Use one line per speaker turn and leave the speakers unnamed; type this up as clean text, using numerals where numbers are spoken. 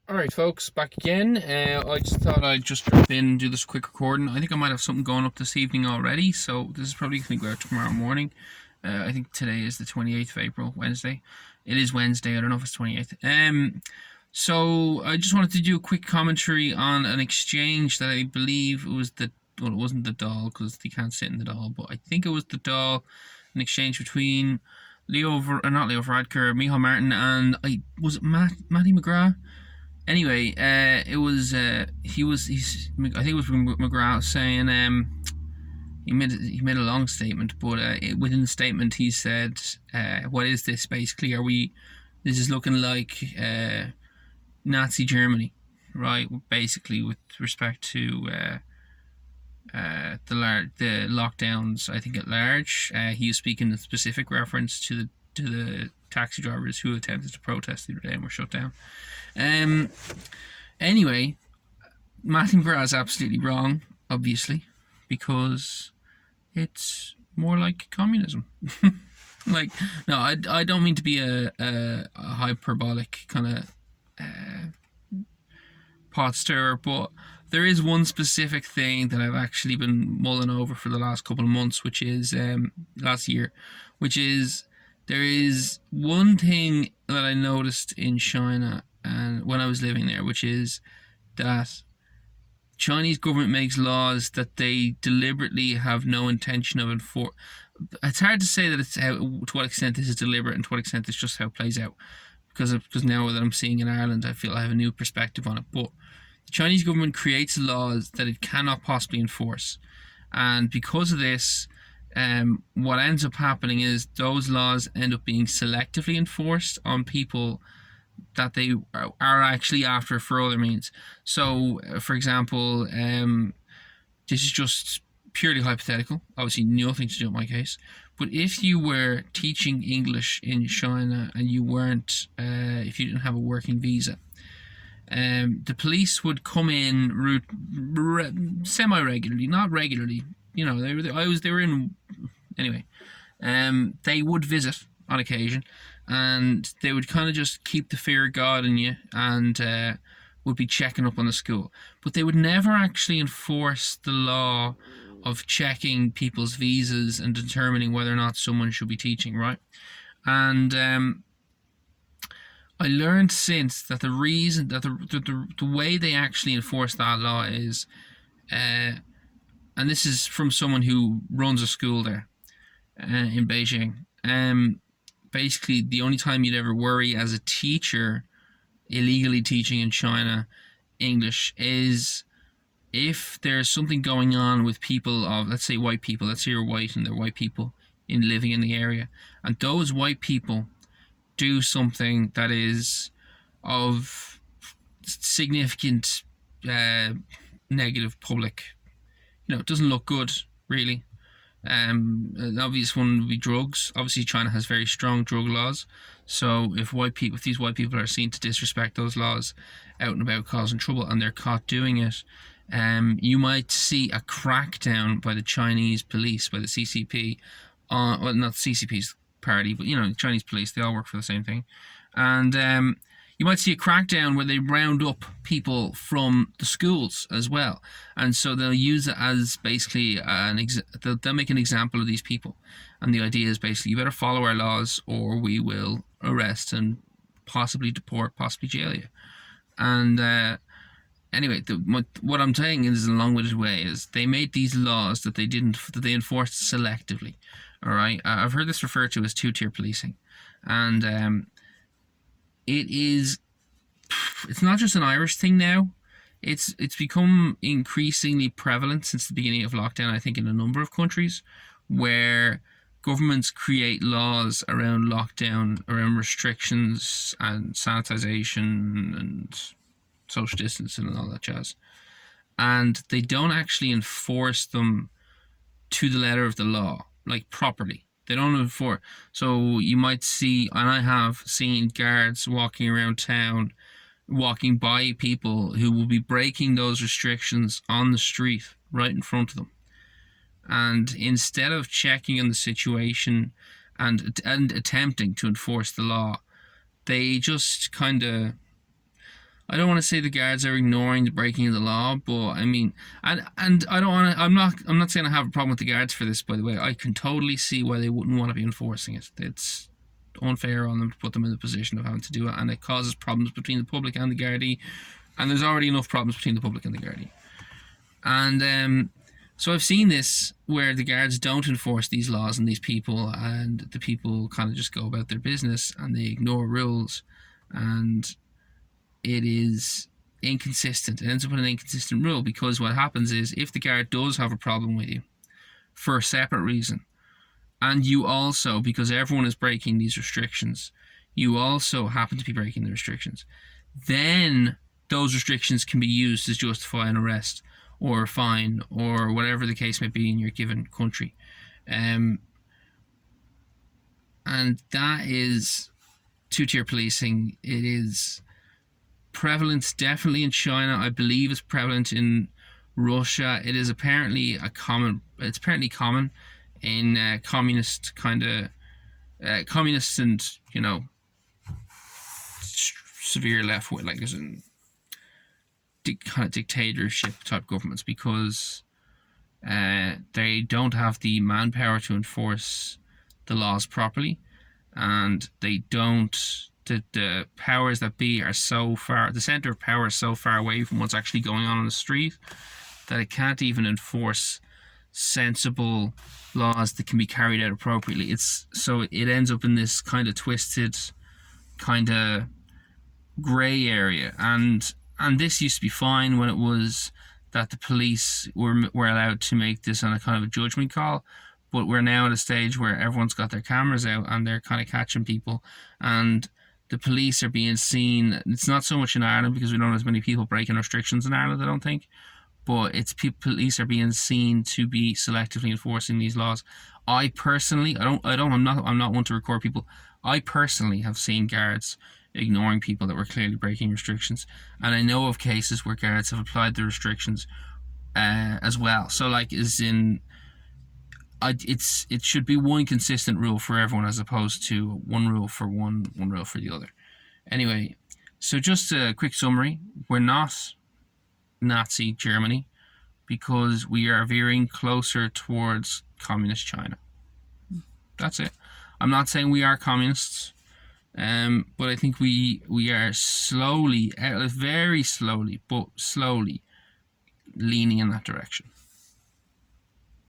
Alright folks, back again. I just thought I'd just drop in and do this quick recording. I think I might have something going up this evening already, so this is probably going to go out tomorrow morning. I think today is the 28th of April, Wednesday. It is Wednesday, I don't know if it's 28th. So I just wanted to do a quick commentary on an exchange that I believe it was well, it wasn't the doll because they can't sit in the doll, but I think it was the doll, an exchange between not Leo Varadkar, Micheál Martin and was it Matty McGrath? Anyway, it was I think it was McGrath saying he made a long statement, but within the statement he said, "What is this? Basically, this is looking like Nazi Germany, right? Basically, with respect to the lockdowns, I think at large. He was speaking in specific reference to the taxi drivers who attempted to protest the other day and were shut down. Anyway, Martin Gras is absolutely wrong, obviously, because it's more like communism. Like, no, I don't mean to be a hyperbolic kind of pot stirrer, but there is one specific thing that I've actually been mulling over for the last couple of months, which is last year, which is there is one thing that I noticed in China and when I was living there, which is that Chinese government makes laws that they deliberately have no intention of enforcing. It's hard to say that to what extent this is deliberate and to what extent it's just how it plays out, because now that I'm seeing in Ireland, I feel I have a new perspective on it. But the Chinese government creates laws that it cannot possibly enforce, and because of this, what ends up happening is those laws end up being selectively enforced on people that they are actually after for other means. So, for example, this is just purely hypothetical, obviously nothing to do with my case, but if you were teaching English in China and you weren't, if you didn't have a working visa, the police would come in semi-regularly, not regularly, they were in, anyway, they would visit on occasion, and they would kind of just keep the fear of God in you and would be checking up on the school. But they would never actually enforce the law of checking people's visas and determining whether or not someone should be teaching, right? And I learned since that the reason that the way they actually enforce that law is, and this is from someone who runs a school there in Beijing, basically the only time you'd ever worry as a teacher illegally teaching in China English is if there's something going on with people of, let's say, white people. Let's say you're white and they're white people living in the area, and those white people do something that is of significant negative public, it doesn't look good, really. An obvious one would be drugs. Obviously, China has very strong drug laws. So if these white people are seen to disrespect those laws out and about causing trouble, and they're caught doing it, you might see a crackdown by the Chinese police, by the CCP, well, not CCP's party, but Chinese police. They all work for the same thing, and you might see a crackdown where they round up people from the schools as well. And so they'll use it as basically they'll make an example of these people. And the idea is basically, you better follow our laws or we will arrest and possibly deport, possibly jail you. And anyway, what I'm saying is, in a long-winded way, is they made these laws that they enforced selectively. All right, I've heard this referred to as two-tier policing. And it's not just an Irish thing now. It's become increasingly prevalent since the beginning of lockdown, I think, in a number of countries, where governments create laws around lockdown, around restrictions and sanitization and social distancing and all that jazz. And they don't actually enforce them to the letter of the law, like properly. They don't enforce. So you might see, and I have seen, guards walking around town, walking by people who will be breaking those restrictions on the street right in front of them. And instead of checking on the situation and attempting to enforce the law, they just kind of, I don't want to say the guards are ignoring the breaking of the law, but I mean, and I don't want to. I'm not saying I have a problem with the guards for this. By the way, I can totally see why they wouldn't want to be enforcing it. It's unfair on them to put them in the position of having to do it, and it causes problems between the public and the Gardaí. And there's already enough problems between the public and the Gardaí. And so I've seen this where the guards don't enforce these laws and these people, and the people kind of just go about their business and they ignore rules, and it is inconsistent. It ends up with an inconsistent rule, because what happens is, if the guard does have a problem with you for a separate reason, and you also, because everyone is breaking these restrictions, you also happen to be breaking the restrictions, then those restrictions can be used to justify an arrest or a fine or whatever the case may be in your given country. And that is two-tier policing. It is prevalent definitely in China. I believe it's prevalent in Russia. It is apparently common in communist communists and, you know, severe left, like as in kind of dictatorship type governments, because they don't have the manpower to enforce the laws properly, and they don't. The powers that be are so far, the center of power is so far away from what's actually going on the street, that it can't even enforce sensible laws that can be carried out appropriately. So it ends up in this kind of twisted, kind of grey area, and this used to be fine when it was that the police were allowed to make this on a kind of a judgment call, but we're now at a stage where everyone's got their cameras out and they're kind of catching people, and the police are being seen. It's not so much in Ireland, because we don't have as many people breaking restrictions in Ireland, I don't think, but it's police are being seen to be selectively enforcing these laws. I personally, I'm not one to record people. I personally have seen guards ignoring people that were clearly breaking restrictions, and I know of cases where guards have applied the restrictions as well. So, like, it should be one consistent rule for everyone, as opposed to one rule for one rule for the other. Anyway, so just a quick summary: we're not Nazi Germany, because we are veering closer towards communist China. That's it. I'm not saying we are communists, but I think we are slowly, very slowly, but slowly leaning in that direction.